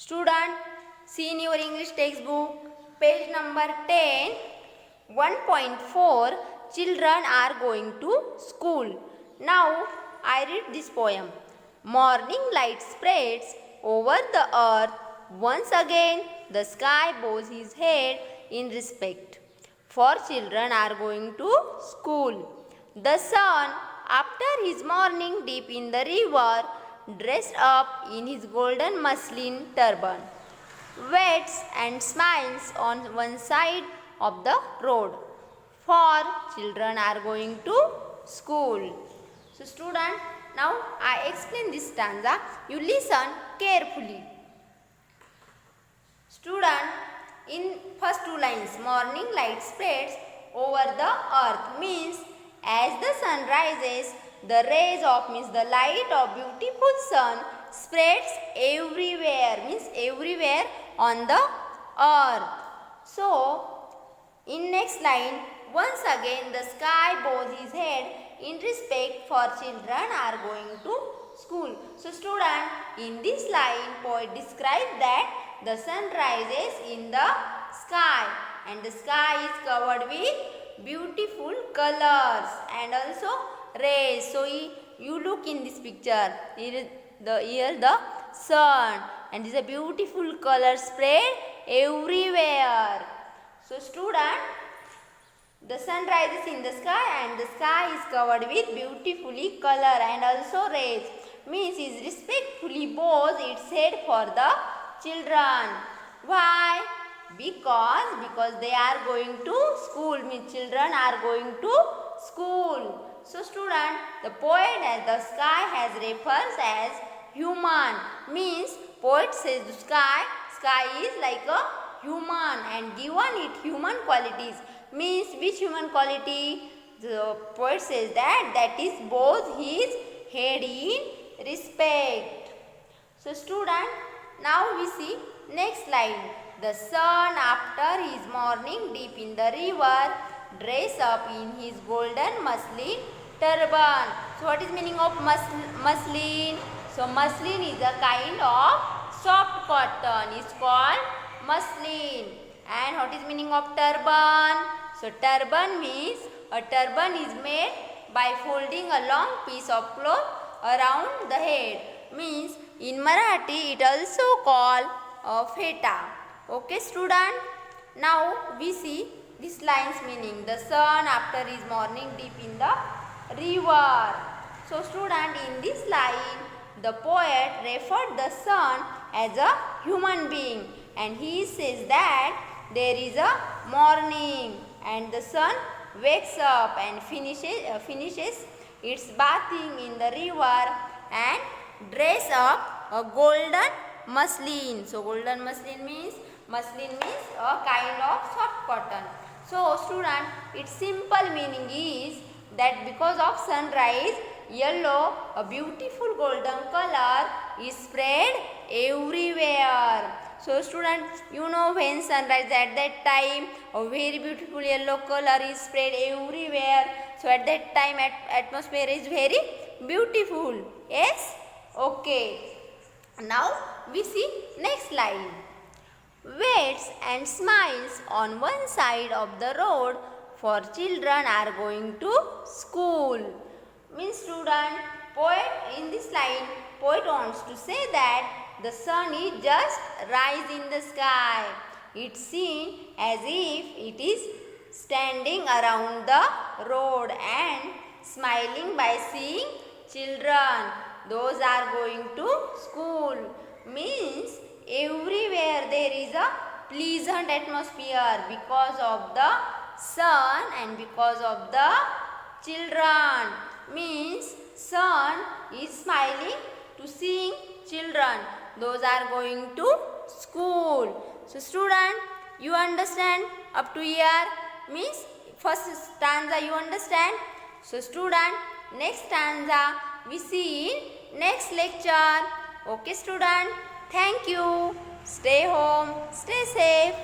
Student, see in your English textbook, page number 10, 1.4, children are going to school. Now, I read this poem. Morning light spreads over the earth. Once again, the sky bows his head in respect. For children are going to school. The sun, after his morning dip in the river, dressed up in his golden muslin turban, waits and smiles on one side of the road. For children are going to school. So student, now I explain this stanza. You listen carefully. Student, in first two lines, morning light spreads over the earth means as the sun rises, the rays of means the light of beautiful sun spreads everywhere, means everywhere on the earth. So, in next line, once again the sky bows his head in respect for children are going to school. So, student, in this line, poet describes that the sun rises in the sky and the sky is covered with beautiful colors and also rays. So, you look in this picture, here the sun and this is a beautiful color spread everywhere. So, student, the sun rises in the sky and the sky is covered with beautifully color and also rays. Means is respectfully bows its head for the children. Why? Because they are going to school. Means children are going to school. So student, the poet as the sky has refers as human. Means poet says the sky is like a human and given it human qualities. Means which human quality? The poet says that is both his head in respect. So student, now we see next line. The sun after his morning dip in the river dress up in his golden muslin turban. So what is meaning of muslin? So muslin is a kind of soft cotton. It's called muslin. And what is meaning of turban? So turban means a turban is made by folding a long piece of cloth around the head. Means in Marathi it also called feta. Okay student, now we see this line's meaning. The sun after his morning dip in the river. So student, in this line the poet referred the sun as a human being and he says that there is a morning and the sun wakes up and finishes its bathing in the river and dress up a golden muslin. So golden muslin means a kind of soft cotton. So student, its simple meaning is that because of sunrise, yellow, a beautiful golden color is spread everywhere. So student, you know when sunrise at that time, a very beautiful yellow color is spread everywhere. So at that time atmosphere is very beautiful. Yes? Okay. Now we see next line. Waits and smiles on one side of the road for children are going to school. Means student, poet in this line, poet wants to say that the sun is just rise in the sky. It's seen as if it is standing around the road and smiling by seeing children. Those are going to school. Means everywhere there is a pleasant atmosphere because of the sun and because of the children. Means sun is smiling to seeing children. Those are going to school. So student, you understand up to here? Means first stanza you understand. So student, next stanza we see in next lecture. Okay student, thank you. Stay home, stay safe.